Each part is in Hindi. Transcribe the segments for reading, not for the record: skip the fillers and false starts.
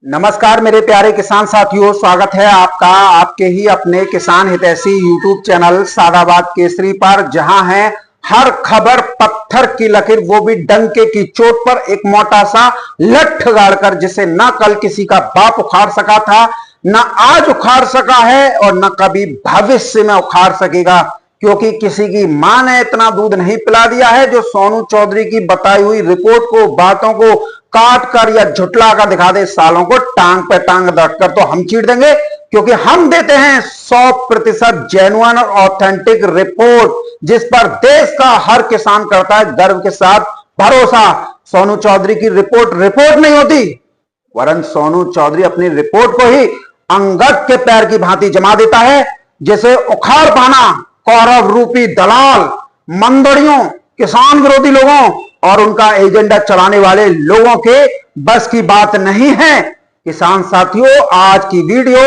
नमस्कार मेरे प्यारे किसान साथियों, स्वागत है आपका आपके ही अपने किसान हितैषी यूट्यूब चैनल सादाबाद केसरी पर, जहां है हर खबर पत्थर की लकीर, वो भी डंके की चोट पर एक मोटा सा लठ गाड़कर, जिसे न कल किसी का बाप उखाड़ सका था, न आज उखाड़ सका है और न कभी भविष्य में उखाड़ सकेगा, क्योंकि किसी की मां ने इतना दूध नहीं पिला दिया है जो सोनू चौधरी की बताई हुई रिपोर्ट को, बातों को काट कर या झुटला कर दिखा दे। सालों को टांग पे टांग रखकर तो हम चीर देंगे, क्योंकि हम देते हैं 100% जेन्युइन और ऑथेंटिक रिपोर्ट, जिस पर देश का हर किसान करता है गर्व के साथ भरोसा। सोनू चौधरी की रिपोर्ट नहीं होती, वरन सोनू चौधरी अपनी रिपोर्ट को ही अंगद के पैर की भांति जमा देता है, जिसे उखाड़ पाना कौरव रूपी दलाल, मंदड़ियों, किसान विरोधी लोगों और उनका एजेंडा चलाने वाले लोगों के बस की बात नहीं है। किसान साथियों, आज की वीडियो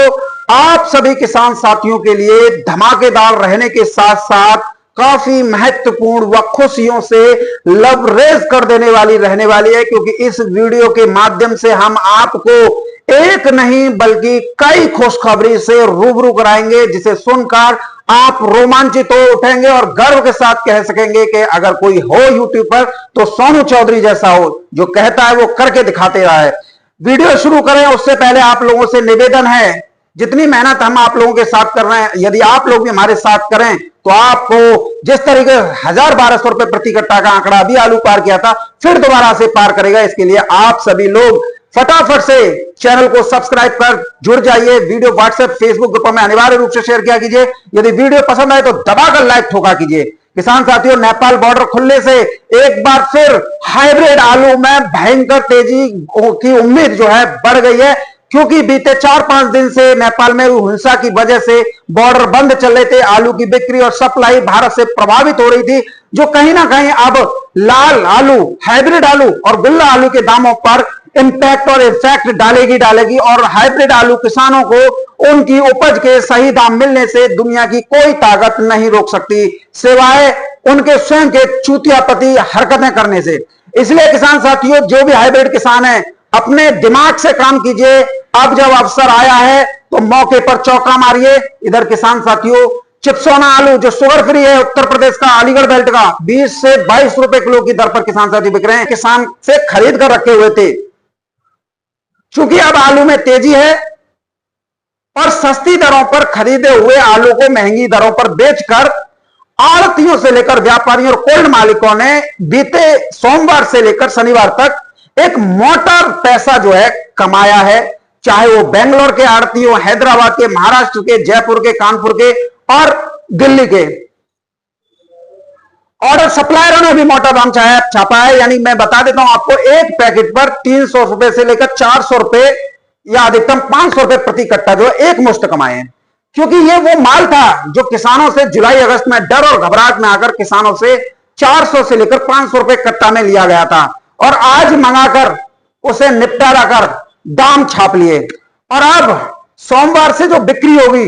आप सभी किसान साथियों के लिए धमाकेदार रहने के साथ साथ काफी महत्वपूर्ण व खुशियों से लबरेज कर देने वाली रहने वाली है, क्योंकि इस वीडियो के माध्यम से हम आपको एक नहीं बल्कि कई खुशखबरी से रूबरू कराएंगे, जिसे सुनकर आप रोमांचित हो उठेंगे और गर्व के साथ कह सकेंगे कि अगर कोई हो यूट्यूब पर तो सोनू चौधरी जैसा हो, जो कहता है वो करके दिखाते रहा है। वीडियो शुरू करें उससे पहले आप लोगों से निवेदन है, जितनी मेहनत हम आप लोगों के साथ कर रहे हैं, यदि आप लोग भी हमारे साथ करें तो आपको जिस तरीके 1000-1200 रुपए प्रति कट्टा का आंकड़ा अभी आलू पार किया था, फिर दोबारा से पार करेगा। इसके लिए आप सभी लोग फटाफट से चैनल को सब्सक्राइब कर जुड़ जाइए। वीडियो व्हाट्सएप फेसबुक ग्रुप में अनिवार्य रूप से शेयर किया कीजिए। यदि वीडियो पसंद आए तो दबाकर लाइक ठोका कीजिए। किसान साथियों, नेपाल बॉर्डर खुलने से एक बार फिर हाइब्रिड आलू में भयंकर तेजी की उम्मीद जो है बढ़ गई है, क्योंकि बीते 4-5 दिन से नेपाल में हिंसा की वजह से बॉर्डर बंद चल रहे थे। आलू की बिक्री और सप्लाई भारत से प्रभावित हो रही थी, जो कहीं ना कहीं अब लाल आलू, हाइब्रिड आलू और गुल्ला आलू के दामों पर इंपैक्ट और इफेक्ट डालेगी और हाइब्रिड आलू किसानों को उनकी उपज के सही दाम मिलने से दुनिया की कोई ताकत नहीं रोक सकती, सिवाय उनके स्वयं के चूतियापति हरकतें करने से। इसलिए किसान साथियों, जो भी हाइब्रिड किसान है, अपने दिमाग से काम कीजिए। अब जब अवसर आया है तो मौके पर चौका मारिए। इधर किसान साथियों, चिप्सोना आलू जो शुगर फ्री है, उत्तर प्रदेश का, अलीगढ़ बेल्ट का, 20 से 22 रुपए किलो की दर पर किसान साथी बिक रहे हैं। किसान से खरीद कर रखे हुए थे। चूंकि अब आलू में तेजी है और सस्ती दरों पर खरीदे हुए आलू को महंगी दरों पर बेचकर आड़तियों से लेकर व्यापारियों और कोल्ड मालिकों ने बीते सोमवार से लेकर शनिवार तक एक मोटा पैसा जो है कमाया है। चाहे वो बेंगलोर के आड़ती हो, हैदराबाद के, महाराष्ट्र के, जयपुर के, कानपुर के और दिल्ली के। ऑर्डर सप्लायरों ने भी मोटा दाम छापा है। यानी मैं बता देता हूं आपको, एक पैकेट पर 300 रुपए से लेकर 400 रुपए या अधिकतम 500 रुपए प्रति कट्टा जो एक मुश्त कमाए हैं, क्योंकि ये वो माल था जो किसानों से जुलाई अगस्त में डर और घबराहट में आकर किसानों से 400 से लेकर 500 रुपए कट्टा में लिया गया था, और आज मंगाकर उसे निपटारा कर दाम छाप लिए। और अब सोमवार से जो बिक्री होगी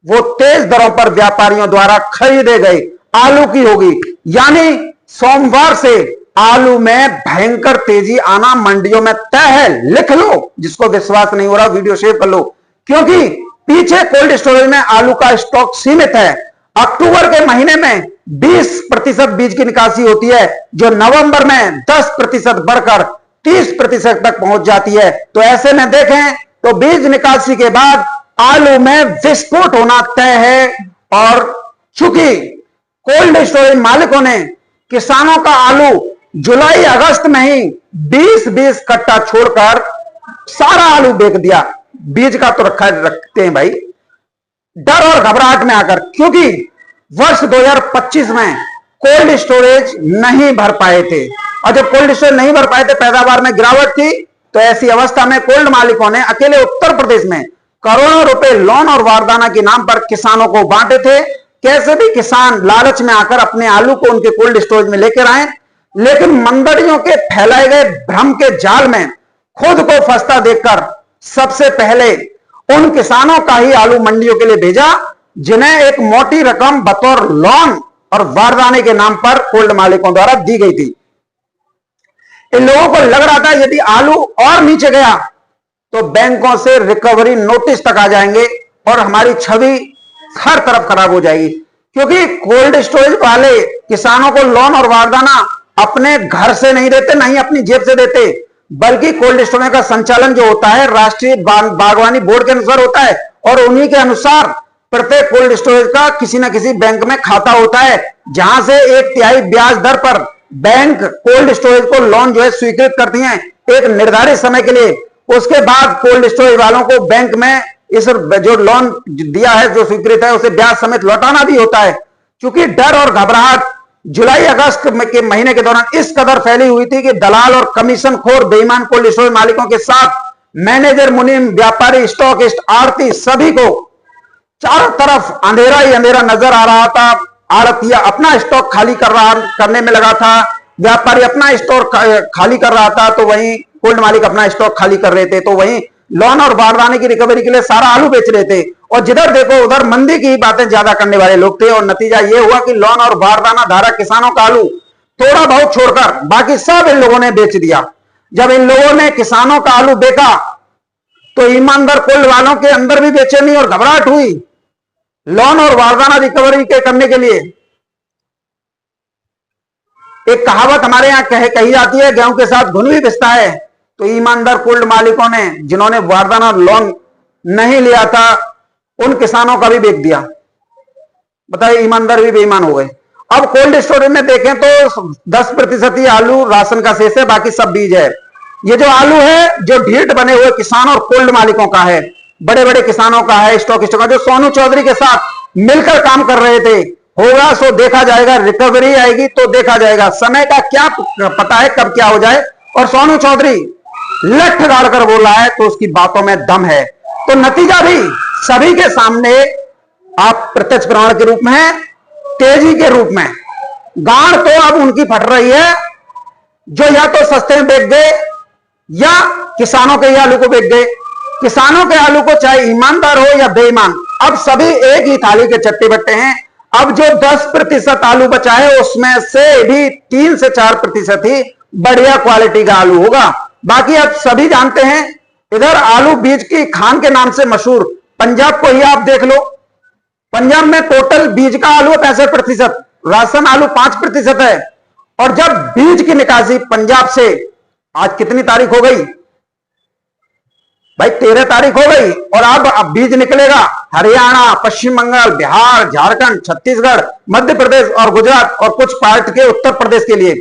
वो तेज दरों पर व्यापारियों द्वारा खरीदे गए आलू की होगी। यानी सोमवार से आलू में भयंकर तेजी आना मंडियों में तय है। लिख लो, जिसको विश्वास नहीं हो रहा वीडियो शेयर कर लो, क्योंकि पीछे कोल्ड स्टोरेज में आलू का स्टॉक सीमित है। अक्टूबर के महीने में 20% बीज की निकासी होती है, जो नवंबर में 10% बढ़कर 30% तक पहुंच जाती है। तो ऐसे में देखें तो बीज निकासी के बाद आलू में विस्फोट होना तय है। और चूंकि कोल्ड स्टोरेज मालिकों ने किसानों का आलू जुलाई अगस्त में ही 20-20 कट्टा छोड़कर सारा आलू बेच दिया, बीज का तो रखते हैं भाई, डर और घबराहट में आकर, क्योंकि वर्ष 2025 में कोल्ड स्टोरेज नहीं भर पाए थे। और जब कोल्ड स्टोरेज नहीं भर पाए थे, पैदावार में गिरावट थी, तो ऐसी अवस्था में कोल्ड मालिकों ने अकेले उत्तर प्रदेश में करोड़ों रुपए लोन और वारदाना के नाम पर किसानों को बांटे थे। कैसे भी किसान लालच में आकर अपने आलू को उनके कोल्ड स्टोरेज में लेकर आए, लेकिन मंदड़ियों के फैलाए गए भ्रम के जाल में खुद को फंसता देखकर सबसे पहले उन किसानों का ही आलू मंडियों के लिए भेजा, जिन्हें एक मोटी रकम बतौर लोन और वारदाने के नाम पर कोल्ड मालिकों द्वारा दी गई थी। इन लोगों को लग रहा था यदि आलू और नीचे गया तो बैंकों से रिकवरी नोटिस तक आ जाएंगे और हमारी छवि हर तरफ खराब हो जाएगी। क्योंकि कोल्ड स्टोरेज वाले किसानों को लोन और वारदाना अपने घर से नहीं देते, नहीं अपनी जेब से देते, बल्कि कोल्ड स्टोरेज का संचालन जो होता है राष्ट्रीय बागवानी बोर्ड के अनुसार होता है और उन्हीं के अनुसार प्रत्येक कोल्ड स्टोरेज का किसी न किसी बैंक में खाता होता है, जहां से 1/3 ब्याज दर पर बैंक कोल्ड स्टोरेज को लोन जो है स्वीकृत करती हैं एक निर्धारित समय के लिए। उसके बाद कोल्ड स्टोरेज वालों को बैंक में इस जो लोन दिया है, जो स्वीकृत है, उसे ब्याज समेत लौटाना भी होता है। क्योंकि डर और घबराहट जुलाई अगस्त के महीने के दौरान इस कदर फैली हुई थी कि दलाल और कमीशन खोर बेईमान कोल्ड स्टोरेज मालिकों के साथ मैनेजर, मुनीम, व्यापारी, स्टॉकिस्ट, आड़ती सभी को चारों तरफ अंधेरा ही अंधेरा नजर आ रहा था। आड़तिया अपना स्टॉक खाली करने में लगा था, व्यापारी अपना स्टॉक खाली कर रहा था, तो वहीं कोल्ड मालिक अपना स्टॉक खाली कर रहे थे, तो वहीं लोन और बारदाने की रिकवरी के लिए सारा आलू बेच रहे थे। और जिधर देखो उधर मंदी की बातें ज्यादा करने वाले लोग थे और नतीजा यह हुआ कि लोन और बारदाना धारा किसानों का आलू थोड़ा बहुत छोड़कर बाकी सब इन लोगों ने बेच दिया। जब इन लोगों ने किसानों का आलू बेचा तो ईमानदार कोल्ड वालों के अंदर भी बेचैनी और घबराहट हुई लोन और बारदाना रिकवरी के करने के लिए। एक कहावत हमारे यहां कही जाती है, गेहूं के साथ घुन भी पिसता है। तो ईमानदार कोल्ड मालिकों ने जिन्होंने बारदाना लोन नहीं लिया था उन किसानों का भी बेच दिया। बताइए, ईमानदार भी बेईमान हो गए। अब कोल्ड स्टोरेज में देखें तो 10% ही आलू राशन का शेष है, बाकी सब बीज है। ये जो आलू है जो ढीठ बने हुए किसान और कोल्ड मालिकों का है, बड़े बड़े किसानों का है, स्टॉकिस्टों का, जो सोनू चौधरी के साथ मिलकर काम कर रहे थे। होगा सो देखा जाएगा, रिकवरी आएगी तो देखा जाएगा, समय का क्या पता है कब क्या हो जाए। और सोनू चौधरी लठ गाड़कर बोला है तो उसकी बातों में दम है। तो नतीजा भी सभी के सामने आप प्रत्यक्ष प्रमाण के रूप में है, तेजी के रूप में। गांड तो अब उनकी फट रही है जो या तो सस्ते में बेच गए या किसानों के आलू को बेच गए। किसानों के आलू को चाहे ईमानदार हो या बेईमान, अब सभी एक ही थाली के चट्टे बट्टे हैं। अब जो 10% आलू बचा है उसमें से भी 3 से 4% ही बढ़िया क्वालिटी का आलू होगा। बाकी अब सभी जानते हैं, इधर आलू बीज की खान के नाम से मशहूर पंजाब को ही आप देख लो। पंजाब में टोटल बीज का आलू 65%, राशन आलू 5% है। और जब बीज की निकासी पंजाब से, आज कितनी तारीख हो गई भाई, 13 तारीख हो गई, और अब बीज निकलेगा हरियाणा, पश्चिम बंगाल, बिहार, झारखंड, छत्तीसगढ़, मध्य प्रदेश और गुजरात और कुछ पार्ट के उत्तर प्रदेश के लिए।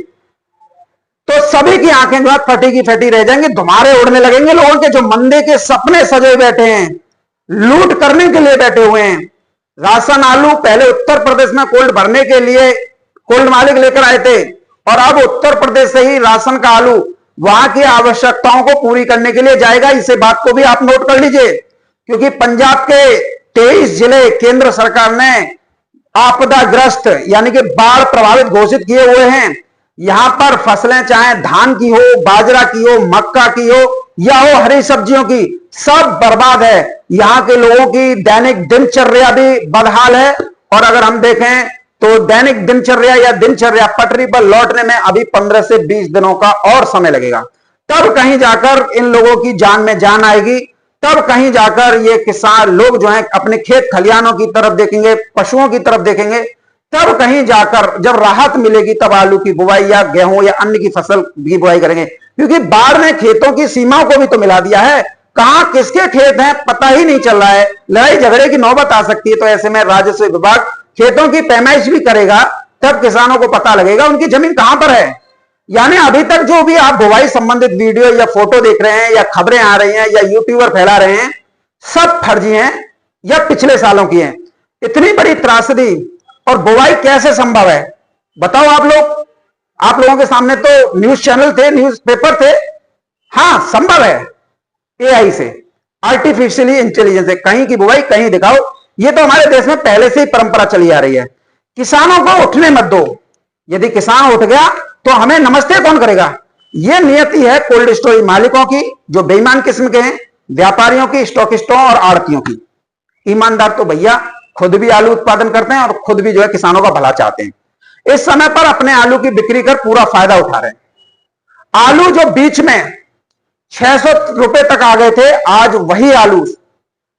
तो सभी की आंखें जो है फटी की फटी रह जाएंगी, धुमारे उड़ने लगेंगे लोगों के, जो मंदे के सपने सजे बैठे हैं, लूट करने के लिए बैठे हुए हैं। राशन आलू पहले उत्तर प्रदेश में कोल्ड भरने के लिए कोल्ड मालिक लेकर आए थे, और अब उत्तर प्रदेश से ही राशन का आलू वहां की आवश्यकताओं को पूरी करने के लिए जाएगा। इसे बात को भी आप नोट कर लीजिए, क्योंकि पंजाब के 23 जिले केंद्र सरकार ने आपदाग्रस्त यानी कि बाढ़ प्रभावित घोषित किए हुए हैं। यहां पर फसलें चाहे धान की हो, बाजरा की हो, मक्का की हो या हो हरी सब्जियों की, सब बर्बाद है। यहां के लोगों की दैनिक दिनचर्या भी बदहाल है। और अगर हम देखें तो दैनिक दिनचर्या या दिनचर्या पटरी पर लौटने में अभी 15 से 20 दिनों का और समय लगेगा। तब कहीं जाकर इन लोगों की जान में जान आएगी, तब कहीं जाकर ये किसान लोग जो हैं अपने खेत खलिहानों की तरफ देखेंगे, पशुओं की तरफ देखेंगे, तब कहीं जाकर जब राहत मिलेगी तब आलू की बुवाई या गेहूं या अन्य की फसल की बुवाई करेंगे। क्योंकि बाढ़ ने खेतों की सीमाओं को भी तो मिला दिया है, कहां किसके खेत हैं पता ही नहीं चल रहा है, लड़ाई झगड़े की नौबत आ सकती है। तो ऐसे में राजस्व विभाग खेतों की पैमाइश भी करेगा, तब किसानों को पता लगेगा उनकी जमीन कहां पर है। यानी अभी तक जो भी आप बुवाई संबंधित वीडियो या फोटो देख रहे हैं या खबरें आ रही हैं या यूट्यूबर फैला रहे हैं, सब फर्जी हैं या पिछले सालों की हैं। इतनी बड़ी त्रासदी और बुवाई कैसे संभव है बताओ आप लोग। आप लोगों के सामने तो न्यूज चैनल थे, न्यूज पेपर थे। हां, संभव है एआई से, आर्टिफिशियली इंटेलिजेंस से, कहीं की बुवाई कहीं दिखाओ। ये तो हमारे देश में पहले से ही परंपरा चली आ रही है। किसानों को उठने मत दो, यदि किसान उठ गया तो हमें नमस्ते कौन करेगा। यह नियति है कोल्ड स्टोरेज मालिकों की, जो बेईमान किस्म के हैं, व्यापारियों की, स्टॉकिस्टों और आड़तियों की। ईमानदार तो भैया खुद भी आलू उत्पादन करते हैं और खुद भी जो है किसानों का भला चाहते हैं। इस समय पर अपने आलू की बिक्री कर पूरा फायदा उठा रहे हैं। आलू जो बीच में 600 रुपए तक आ गए थे, आज वही आलू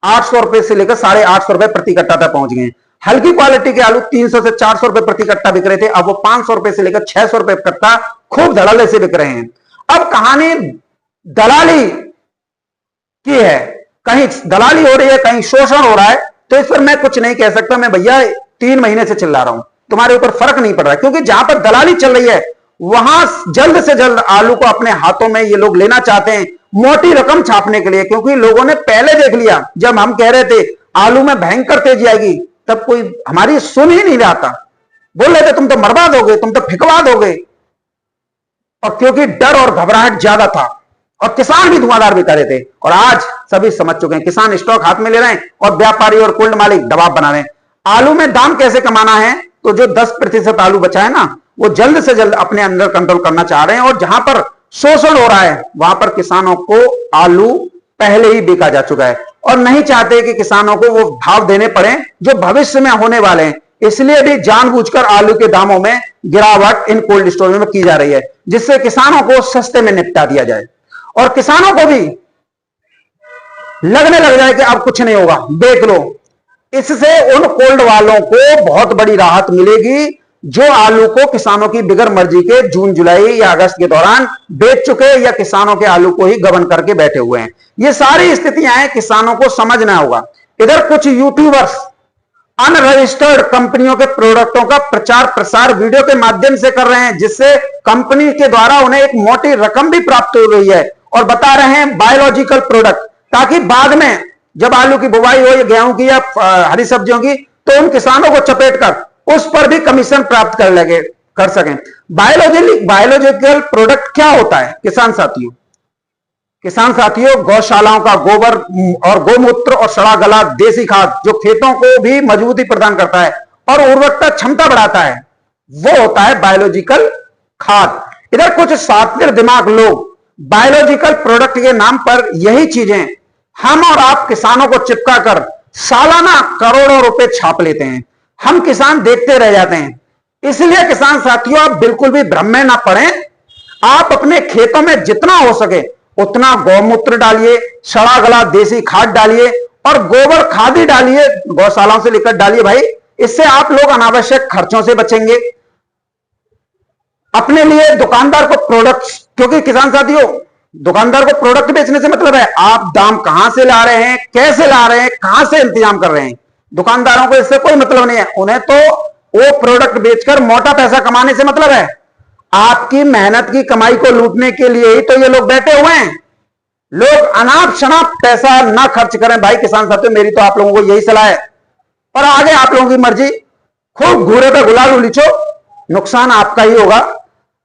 800 रुपए से लेकर 850 रुपए प्रति कट्टा तक पहुंच गए। हल्की क्वालिटी के आलू 300 से 400 रुपए प्रति कट्टा बिक रहे थे, अब वो 500 रुपए से लेकर 600 रुपए कट्टा खूब धड़ल्ले से बिक रहे हैं। अब कहानी दलाली की है, कहीं दलाली हो रही है, कहीं शोषण हो रहा है, तो इस पर मैं कुछ नहीं कह सकता। मैं भैया 3 महीने से चिल्ला रहा हूं, तुम्हारे ऊपर फर्क नहीं पड़ रहा, क्योंकि जहां पर दलाली चल रही है वहां जल्द से जल्द आलू को अपने हाथों में ये लोग लेना चाहते हैं, मोटी रकम छापने के लिए। क्योंकि लोगों ने पहले देख लिया, जब हम कह रहे थे आलू में भयंकर तेजी आएगी, तब कोई हमारी सुन ही नहीं रहा था, बोल रहे थे तुम तो मरवा दोगे, तुम तो फिकवा दोगे। और क्योंकि डर और घबराहट ज्यादा था और किसान भी धुआंधार भी कर रहे थे, और आज सभी समझ चुके हैं, किसान स्टॉक हाथ में ले रहे हैं और व्यापारी और कोल्ड मालिक दबाव बना रहे हैं। आलू में दाम कैसे कमाना है, तो जो 10% आलू बचा है ना, वो जल्द से जल्द अपने अंदर कंट्रोल करना चाह रहे हैं। और जहां पर शोषण हो रहा है वहां पर किसानों को आलू पहले ही बेचा जा चुका है, और नहीं चाहते कि किसानों को वो भाव देने पड़े जो भविष्य में होने वाले हैं। इसलिए भी जानबूझकर आलू के दामों में गिरावट इन कोल्ड स्टोर में की जा रही है, जिससे किसानों को सस्ते में निपटा दिया जाए और किसानों को भी लगने लग जाए कि अब कुछ नहीं होगा, बेच लो। इससे उन कोल्ड वालों को बहुत बड़ी राहत मिलेगी जो आलू को किसानों की बिगर मर्जी के जून जुलाई या अगस्त के दौरान बेच चुके या किसानों के आलू को ही गबन करके बैठे हुए हैं। ये सारी स्थितियां हैं, किसानों को समझना होगा। इधर कुछ यूट्यूबर्स अनरजिस्टर्ड कंपनियों के प्रोडक्टों का प्रचार प्रसार वीडियो के माध्यम से कर रहे हैं, जिससे कंपनी के द्वारा उन्हें एक मोटी रकम भी प्राप्त हो रही है, और बता रहे हैं बायोलॉजिकल प्रोडक्ट, ताकि बाद में जब आलू की बुवाई हो या गेहूं की या हरी सब्जियों की, तो उन किसानों को चपेट कर उस पर भी कमीशन प्राप्त कर सकें। बायोलॉजिकल प्रोडक्ट क्या होता है किसान साथियों? किसान साथियों, गौशालाओं का गोबर और गोमूत्र और सड़ा गला देसी खाद जो खेतों को भी मजबूती प्रदान करता है और उर्वरकता क्षमता बढ़ाता है, वो होता है बायोलॉजिकल खाद। इधर कुछ सातिर दिमाग लोग बायोलॉजिकल प्रोडक्ट के नाम पर यही चीजें हम और आप किसानों को चिपका कर सालाना करोड़ों रुपए छाप लेते हैं। हम किसान देखते रह जाते हैं। इसलिए किसान साथियों, आप बिल्कुल भी भ्रम में ना पड़ें। आप अपने खेतों में जितना हो सके उतना गौमूत्र डालिए, सड़ा गला देसी खाद डालिए और गोबर खाद ही डालिए, गौशालाओं से लेकर डालिए भाई। इससे आप लोग अनावश्यक खर्चों से बचेंगे। अपने लिए दुकानदार को प्रोडक्ट, क्योंकि किसान साथियों, दुकानदार को प्रोडक्ट बेचने से मतलब है आप दाम कहां से ला रहे हैं, कैसे ला रहे हैं, कहां से इंतजाम कर रहे हैं। दुकानदारों को इससे कोई मतलब नहीं है, उन्हें तो वो प्रोडक्ट बेचकर मोटा पैसा कमाने से मतलब है। आपकी मेहनत की कमाई को लूटने के लिए ही तो ये लोग बैठे हुए हैं। लोग अनाप शनाप पैसा ना खर्च करें भाई किसान साथियों, मेरी तो आप लोगों को यही सलाह है। और आगे आप लोगों की मर्जी, खूब घूरे पे गुलाल उलीचो, नुकसान आपका ही होगा।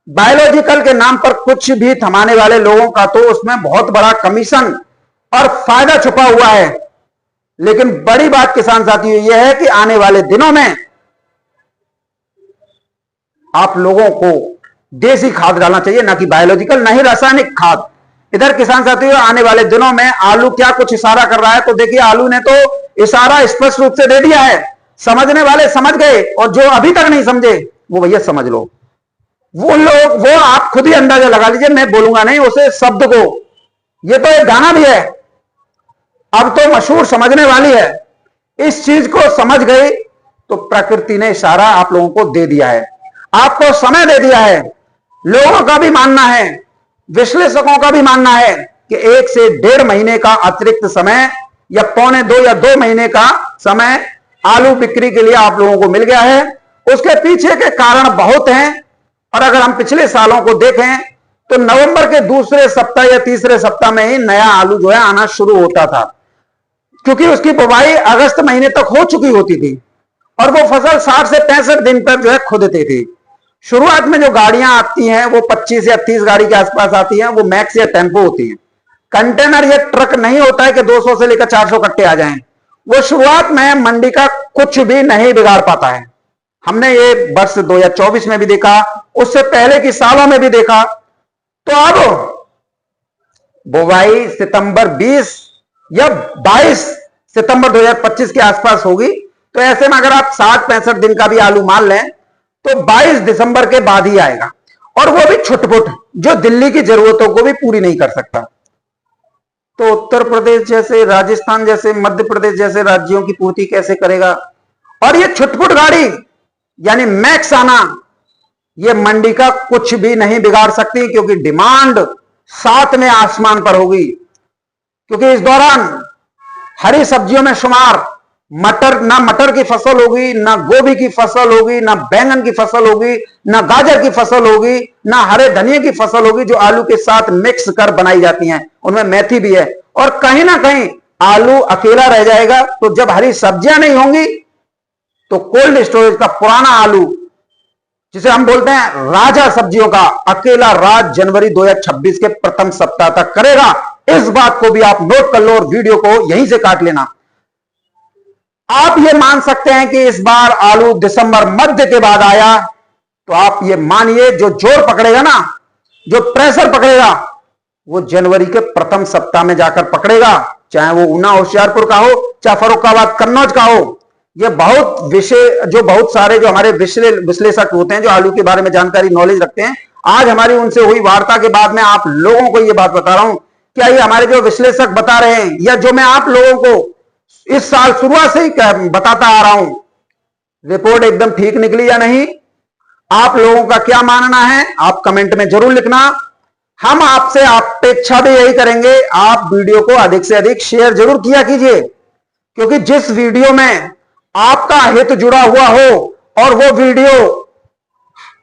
बायोलॉजिकल के नाम पर कुछ भी थमाने वाले लोगों का तो उसमें बहुत बड़ा कमीशन और फायदा छुपा हुआ है। लेकिन बड़ी बात किसान साथियों यह है कि आने वाले दिनों में आप लोगों को देसी खाद डालना चाहिए, ना कि बायोलॉजिकल, ना ही रासायनिक खाद। इधर किसान साथियों, आने वाले दिनों में आलू क्या कुछ इशारा कर रहा है, तो देखिए आलू ने तो इशारा स्पष्ट रूप से दे दिया है। समझने वाले समझ गए और जो अभी तक नहीं समझे वो भैया समझ लो। वो लोग, वो आप खुद ही अंदाजा लगा लीजिए, मैं बोलूंगा नहीं उसे शब्द को। ये तो एक गाना भी है, अब तो मशहूर समझने वाली है। इस चीज को समझ गई तो प्रकृति ने इशारा आप लोगों को दे दिया है, आपको समय दे दिया है। लोगों का भी मानना है, विश्लेषकों का भी मानना है कि 1 से 1.5 महीने का अतिरिक्त समय या 1.25 या 2 महीने का समय आलू बिक्री के लिए आप लोगों को मिल गया है। उसके पीछे के कारण बहुत हैं, और अगर हम पिछले सालों को देखें तो नवंबर के दूसरे सप्ताह या तीसरे सप्ताह में ही नया आलू जो है आना शुरू होता था, क्योंकि उसकी बुवाई अगस्त महीने तक हो चुकी होती थी और वो फसल 60 से 65 दिन पर जो है खुदती थी। शुरुआत में जो गाड़ियां आती हैं वो 25 या 30 गाड़ी के आसपास आती हैं, वो मैक्स या टेम्पो होती हैं। कंटेनर या ट्रक नहीं होता है कि 200 से लेकर 400 कट्टे आ जाएं। वो शुरुआत में मंडी का कुछ भी नहीं बिगाड़ पाता है। हमने ये वर्ष 2024 में भी देखा, उससे पहले की सालों में भी देखा। तो अब बुवाई सितंबर 20 या 22 सितंबर 2025 के आसपास होगी। तो ऐसे में अगर आप 60-65 दिन का भी आलू मान लें तो 22 दिसंबर के बाद ही आएगा, और वो भी छुटपुट, जो दिल्ली की जरूरतों को भी पूरी नहीं कर सकता। तो उत्तर प्रदेश जैसे, राजस्थान जैसे, मध्य प्रदेश जैसे राज्यों की पूर्ति कैसे करेगा? और ये छुटपुट गाड़ी यानी मैक्स आना, ये मंडी का कुछ भी नहीं बिगाड़ सकती, क्योंकि डिमांड 7वें आसमान पर होगी। क्योंकि इस दौरान हरी सब्जियों में शुमार मटर, ना मटर की फसल होगी, ना गोभी की फसल होगी, ना बैंगन की फसल होगी, ना गाजर की फसल होगी, ना हरे धनिये की फसल होगी, जो आलू के साथ मिक्स कर बनाई जाती हैं। उनमें मेथी भी है। और कहीं ना कहीं आलू अकेला रह जाएगा। तो जब हरी सब्जियां नहीं होंगी तो कोल्ड स्टोरेज का पुराना आलू, जिसे हम बोलते हैं राजा सब्जियों का, अकेला राज जनवरी 2026 के प्रथम सप्ताह तक करेगा। इस बात को भी आप नोट कर लो और वीडियो को यहीं से काट लेना। आप ये मान सकते हैं कि इस बार आलू दिसंबर मध्य के बाद आया, तो आप ये मानिए जो जोर पकड़ेगा ना, जो प्रेशर पकड़ेगा, वो जनवरी के प्रथम सप्ताह में जाकर पकड़ेगा। चाहे वो ऊना होशियारपुर का हो, चाहे फर्रुखाबाद कन्नौज का हो। ये बहुत विषय, जो बहुत सारे जो हमारे विश्लेषक होते हैं, जो आलू के बारे में जानकारी, नॉलेज रखते हैं, आज हमारी उनसे हुई वार्ता के बाद में आप लोगों को ये बात बता रहा हूं। क्या ये हमारे जो विश्लेषक बता रहे हैं, या जो मैं आप लोगों को इस साल शुरुआत से ही बताता आ रहा हूं, रिपोर्ट एकदम ठीक निकली या नहीं? आप लोगों का क्या मानना है आप कमेंट में जरूर लिखना। हम आपसे अपेक्षा भी यही करेंगे, आप वीडियो को अधिक से अधिक शेयर जरूर किया कीजिए, क्योंकि जिस वीडियो में आपका हित जुड़ा हुआ हो और वो वीडियो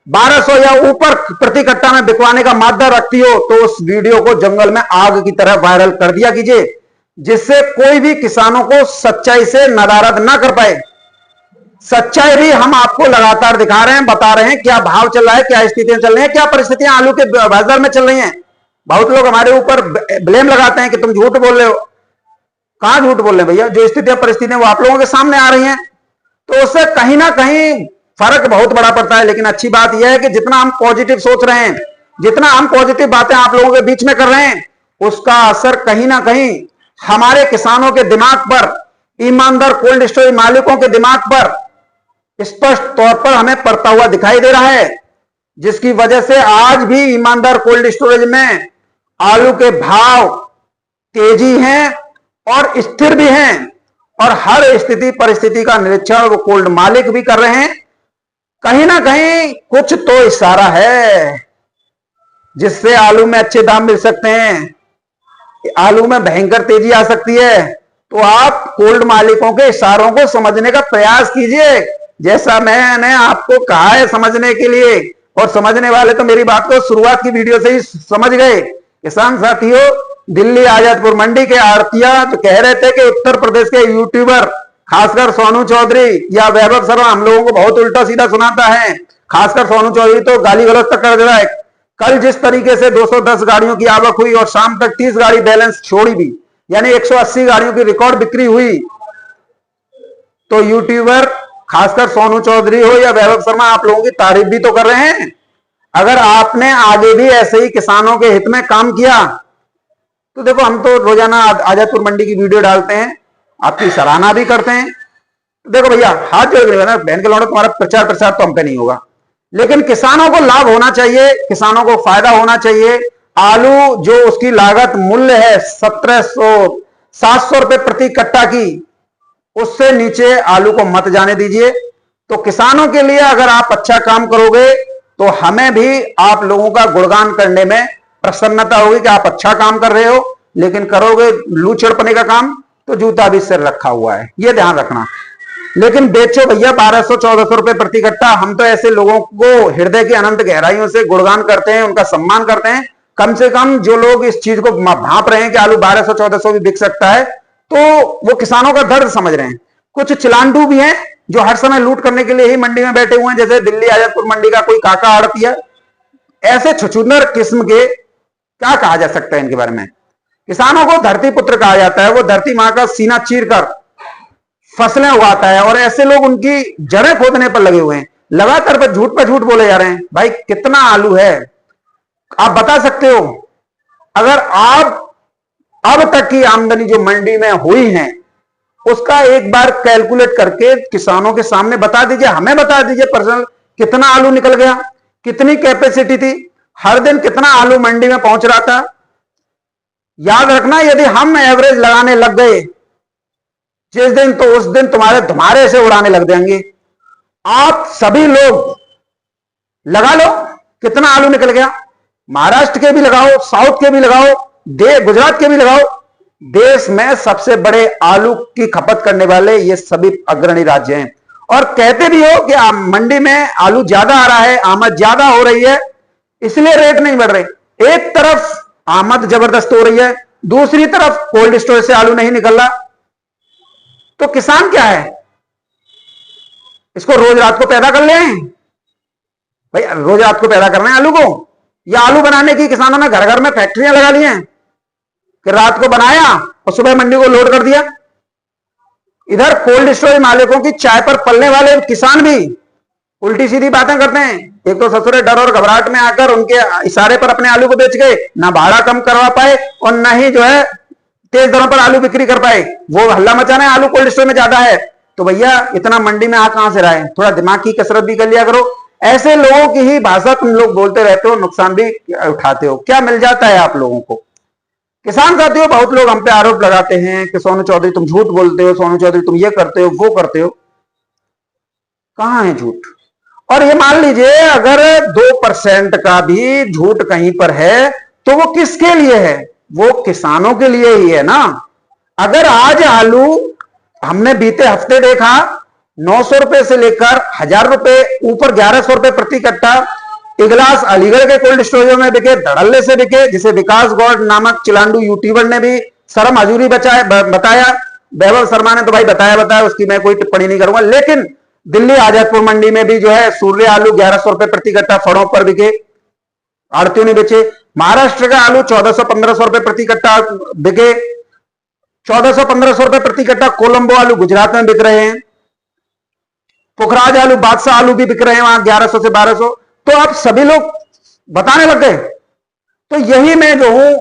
1200 या ऊपर प्रति कट्टा में बिकवाने का मादा रखती हो, तो उस वीडियो को जंगल में आग की तरह वायरल कर दिया कीजिए, जिससे कोई भी किसानों को सच्चाई से नदारद ना कर पाए। सच्चाई भी हम आपको लगातार दिखा रहे हैं, बता रहे हैं क्या भाव चल रहा है, क्या स्थितियां चल रही हैं, क्या परिस्थितियां आलू के बाजार में चल रही हैं। बहुत लोग हमारे ऊपर ब्लेम लगाते हैं कि तुम झूठ बोल रहे हो। कहां झूठ बोल रहे हैं भैया? जो स्थितियां परिस्थितियां वो आप लोगों के सामने आ रही हैं, तो उससे कहीं ना कहीं फर्क बहुत बड़ा पड़ता है। लेकिन अच्छी बात यह है कि जितना हम पॉजिटिव सोच रहे हैं, जितना हम पॉजिटिव बातें आप लोगों के बीच में कर रहे हैं, उसका असर कहीं ना कहीं हमारे किसानों के दिमाग पर, ईमानदार कोल्ड स्टोरेज मालिकों के दिमाग पर स्पष्ट तौर पर हमें पड़ता हुआ दिखाई दे रहा है, जिसकी वजह से आज भी ईमानदार कोल्ड स्टोरेज में आलू के भाव तेजी हैं और स्थिर भी हैं। और हर स्थिति परिस्थिति का निरीक्षण वो कोल्ड मालिक भी कर रहे हैं। कहीं ना कहीं कुछ तो इशारा है जिससे आलू में अच्छे दाम मिल सकते हैं, आलू में भयंकर तेजी आ सकती है। तो आप कोल्ड मालिकों के इशारों को समझने का प्रयास कीजिए, जैसा मैंने आपको कहा है समझने के लिए। और समझने वाले तो मेरी बात को शुरुआत की वीडियो से ही समझ गए। किसान साथियों, दिल्ली आजादपुर मंडी के आड़तिया जो कह रहे थे कि उत्तर प्रदेश के यूट्यूबर, खासकर सोनू चौधरी या वैभव शर्मा, हम लोगों को बहुत उल्टा सीधा सुनाता है। खासकर सोनू चौधरी तो गाली गलौज तक कर दे रहा है। कल जिस तरीके से 210 गाड़ियों की आवक हुई और शाम तक 30 गाड़ी बैलेंस छोड़ी भी, यानी 180 गाड़ियों की रिकॉर्ड बिक्री हुई, तो यूट्यूबर खासकर सोनू चौधरी हो या वैभव शर्मा, आप लोगों की तारीफ भी तो कर रहे हैं। अगर आपने आगे भी ऐसे ही किसानों के हित में काम किया, तो देखो हम तो रोजाना आजादपुर मंडी की वीडियो डालते हैं, आपकी सराहना भी करते हैं। तो देखो भैया, हाथ जोड़ के ना, बहन के लौंडे, तुम्हारा प्रचार प्रसार तो हम पे नहीं होगा, लेकिन किसानों को लाभ होना चाहिए, किसानों को फायदा होना चाहिए। आलू जो उसकी लागत मूल्य है 700 रुपए प्रति कट्टा की, उससे नीचे आलू को मत जाने दीजिए। तो किसानों के लिए अगर आप अच्छा काम करोगे, तो हमें भी आप लोगों का गुणगान करने में प्रसन्नता होगी कि आप अच्छा काम कर रहे हो। लेकिन करोगे लू छिड़पने का काम, तो जूता भी सिर रखा हुआ है, ये ध्यान रखना। लेकिन बेचो भैया 1200-1400 रुपए प्रति कट्टा। हम तो ऐसे लोगों को हृदय की अनंत गहराइयों से गुणगान करते हैं, उनका सम्मान करते हैं। कम से कम जो लोग इस चीज को भांप रहे हैं कि आलू 1200-1400 भी बिक सकता है, तो वो किसानों का दर्द समझ रहे हैं। कुछ चिलांडू भी हैं जो हर समय लूट करने के लिए ही मंडी में बैठे हुए हैं, जैसे दिल्ली आजादपुर मंडी का कोई काका आड़तिया। ऐसे छुछुंदर किस्म के, क्या कहा जा सकता है इनके बारे में? किसानों को धरती पुत्र कहा जाता है। वो धरती मां का सीना चीर कर फसलें उगाता है, और ऐसे लोग उनकी जड़ें खोदने पर लगे हुए हैं। लगातार पर झूठ बोले जा रहे हैं। भाई कितना आलू है आप बता सकते हो? अगर आप अब तक की आमदनी जो मंडी में हुई है, उसका एक बार कैलकुलेट करके किसानों के सामने बता दीजिए, हमें बता दीजिए पर्सनल, कितना आलू निकल गया, कितनी कैपेसिटी थी, हर दिन कितना आलू मंडी में पहुंच रहा था। याद रखना, यदि हम एवरेज लगाने लग गए जिस दिन, तो उस दिन तुम्हारे तुम्हारे से उड़ाने लग जाएंगे। आप सभी लोग लगा लो, कितना आलू निकल गया। महाराष्ट्र के भी लगाओ, साउथ के भी लगाओ, गुजरात के भी लगाओ। देश में सबसे बड़े आलू की खपत करने वाले ये सभी अग्रणी राज्य हैं। और कहते भी हो कि मंडी में आलू ज्यादा आ रहा है, आमद ज्यादा हो रही है, इसलिए रेट नहीं बढ़ रहे। एक तरफ आमद जबरदस्त हो रही है, दूसरी तरफ कोल्ड स्टोरेज से आलू नहीं निकल रहा, तो किसान क्या है, इसको रोज रात को पैदा कर ले भाई, रोज रात को पैदा करना है आलू को। या आलू बनाने की किसानों ने घर घर में फैक्ट्रियां लगा ली हैं कि रात को बनाया और सुबह मंडी को लोड कर दिया। इधर कोल्ड स्टोरेज मालिकों की चाय पर पलने वाले किसान भी उल्टी सीधी बातें करते हैं। एक तो ससुरे डर और घबराहट में आकर उनके इशारे पर अपने आलू को बेच गए, ना भाड़ा कम करवा पाए और ना ही जो है तेज दरों पर आलू बिक्री कर पाए। वो हल्ला मचाना है आलू कोल्ड स्टोरेज में ज्यादा है, तो भैया इतना मंडी में आ कहां से रहा है, थोड़ा दिमाग की कसरत भी कर लिया करो। ऐसे लोगों की ही भाषा तुम लोग बोलते रहते हो, नुकसान भी उठाते हो। क्या मिल जाता है आप लोगों को? किसान साथियों, बहुत लोग हम पे आरोप लगाते हैं कि सोनू चौधरी तुम झूठ बोलते हो, सोनू चौधरी तुम ये करते हो वो करते हो। कहां है झूठ? और ये मान लीजिए अगर 2% का भी झूठ कहीं पर है तो वो किसके लिए है? वो किसानों के लिए ही है ना। अगर आज आलू हमने बीते हफ्ते देखा 900 रुपए से लेकर 1000 रुपए ऊपर 1100 रुपए प्रति कट्टा इगलास अलीगढ़ के कोल्ड स्टोरेजों में बिके, धड़ल्ले से बिके, जिसे विकास गौड़ नामक चिलांडू यूट्यूबर ने भी शर्म हजूरी बताया। वैभव शर्मा ने तो भाई बताया, उसकी मैं कोई टिप्पणी नहीं करूंगा। लेकिन दिल्ली आजादपुर मंडी में भी जो है सूर्य आलू 1100 रुपए प्रति कट्टा फड़ों पर बिके, आड़तियों ने बेचे। महाराष्ट्र का आलू 1400-1500 रुपए प्रति कट्टा बिके, 1400-1500 रुपए प्रति कट्टा। कोलंबो आलू गुजरात में बिक रहे हैं, पुखराज आलू, बादशाह आलू भी बिक रहे हैं वहां 1100 से 1200। तो अब सभी लोग बताने लग गए। तो यही मैं जो हूं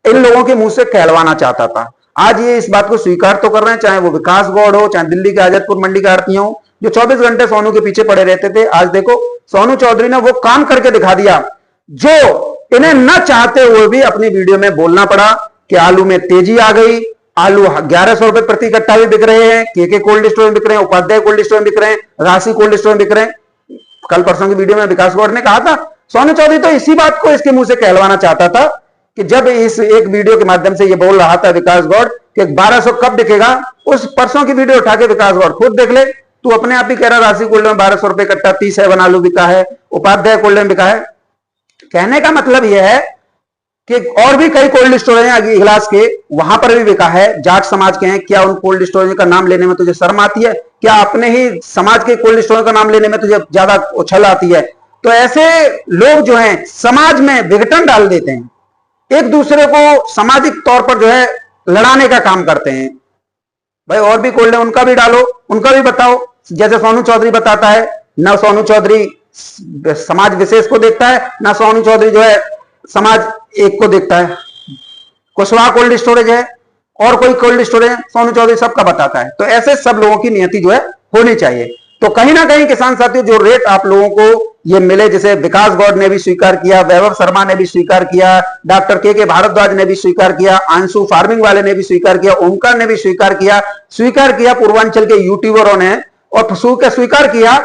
इन लोगों के मुंह से कहलवाना चाहता था। आज ये इस बात को स्वीकार तो कर रहे हैं, चाहे वो विकास गौड़ हो, चाहे दिल्ली के आजादपुर मंडी के आड़ती हो, जो 24 घंटे सोनू के पीछे पड़े रहते थे। आज देखो सोनू चौधरी ने वो काम करके दिखा दिया जो इन्हें न चाहते हुए भी अपनी वीडियो में बोलना पड़ा कि आलू में तेजी आ गई। आलू 1100 रुपए प्रति कट्टा भी बिक रहे हैं, के कोल्ड स्टोर में बिक रहे हैं, उपाध्याय कोल्ड स्टोर में बिक रहे हैं, राशि कोल्ड स्टोर में बिक रहे हैं। कल परसों की वीडियो में विकास गौड़ ने कहा था, सोनू चौधरी तो इसी बात को इसके मुंह से कहलवाना चाहता था कि जब इस एक वीडियो के माध्यम से ये बोल रहा था विकास गौड़ कि 1200 कब बिकेगा, उस परसों की वीडियो उठा के विकास गौड़ खुद देख ले। तू अपने आप ही कह रहा राशि कोल्ड में 1200 रुपए कट्टा 30 आलू बिका है, उपाध्याय कोल्ड में बिका है। कहने का मतलब यह है कि और भी कई कोल्ड स्टोरेज हैं इगलास के, वहां पर भी बिका है। जाट समाज के हैं, क्या उन कोल्ड स्टोरेज का नाम लेने में तुझे शर्म आती है? क्या अपने ही समाज के कोल्ड स्टोरेज का नाम लेने में तुझे ज्यादा उछल आती है? तो ऐसे लोग जो हैं समाज में विघटन डाल देते हैं, एक दूसरे को सामाजिक तौर पर जो है लड़ाने का काम करते हैं। भाई और भी कोल्ड है, उनका भी डालो, उनका भी बताओ। जैसे सोनू चौधरी बताता है, ना सोनू चौधरी समाज विशेष को देखता है, ना सोनू चौधरी जो है समाज एक को देखता है। कुशवाहा कोल्ड स्टोरेज है और कोई कोल्ड स्टोरेज है, सोनू चौधरी सबका बताता है। तो ऐसे सब लोगों की नियति जो है होनी चाहिए। तो कहीं ना कहीं किसान साथियों, जो रेट आप लोगों को ये मिले, जिसे विकास गौड़ ने भी स्वीकार किया, वैभव शर्मा ने भी स्वीकार किया, डॉक्टर के भारद्वाज ने भी स्वीकार किया, आंसू फार्मिंग वाले ने भी स्वीकार किया, ओमकार ने भी स्वीकार किया पूर्वांचल के यूट्यूबरों ने, और स्वीकार किया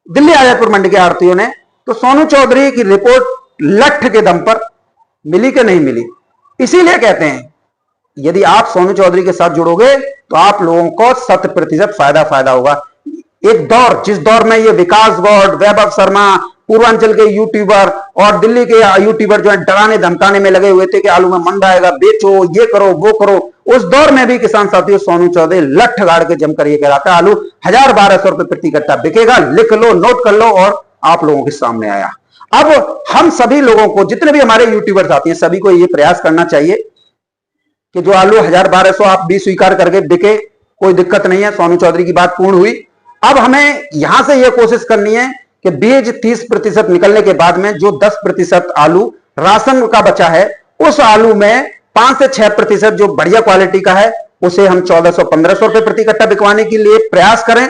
दिल्ली आजादपुर मंडी के आड़तियों ने। तो सोनू चौधरी की रिपोर्ट लठ के दम पर मिली कि नहीं मिली? इसीलिए कहते हैं यदि आप सोनू चौधरी के साथ जुड़ोगे तो आप लोगों को 100% फायदा होगा। एक दौर, जिस दौर में ये विकास गौड़, वैभव शर्मा, पूर्वांचल के यूट्यूबर और दिल्ली के यूट्यूबर जो है डराने धमकाने में लगे हुए थे कि आलू में मंदा आएगा, बेचो, ये करो वो करो, उस दौर में भी किसान साथियों सोनू चौधरी लठ गाड़ के जमकर ये कह रहा था आलू 1000-1200 रुपए प्रति कट्टा बिकेगा। लिख लो, नोट कर लो, और आप लोगों के सामने आया। अब हम सभी लोगों को, जितने भी हमारे यूट्यूबर्स आते हैं, सभी को ये प्रयास करना चाहिए कि जो आलू 1000-1200 आप भी स्वीकार करके बिके, कोई दिक्कत नहीं है। सोनू चौधरी की बात पूर्ण हुई। अब हमें यहां से यह कोशिश करनी है कि बीज 30% निकलने के बाद में जो 10% आलू राशन का बचा है, उस आलू में 5 से 6% जो बढ़िया क्वालिटी का है उसे हम 1400-1500 रुपए प्रति कट्टा बिकवाने के लिए प्रयास करें,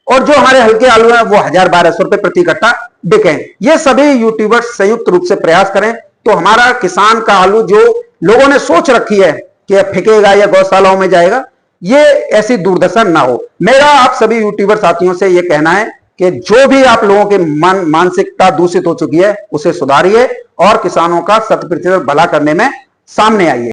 और जो हमारे हल्के आलू हैं वो 1000-1200 रुपए प्रति कट्टा बिकें। ये सभी यूट्यूबर्स संयुक्त रूप से प्रयास करें तो हमारा किसान का आलू जो लोगों ने सोच रखी है कि फेंकेगा या गौशालाओं में जाएगा, ये ऐसी दुर्दशा ना हो। मेरा आप सभी यूट्यूबर साथियों से यह कहना है कि जो भी आप लोगों के मानसिकता दूषित हो चुकी है उसे सुधारिए और किसानों का 100% भला करने में सामने आइए।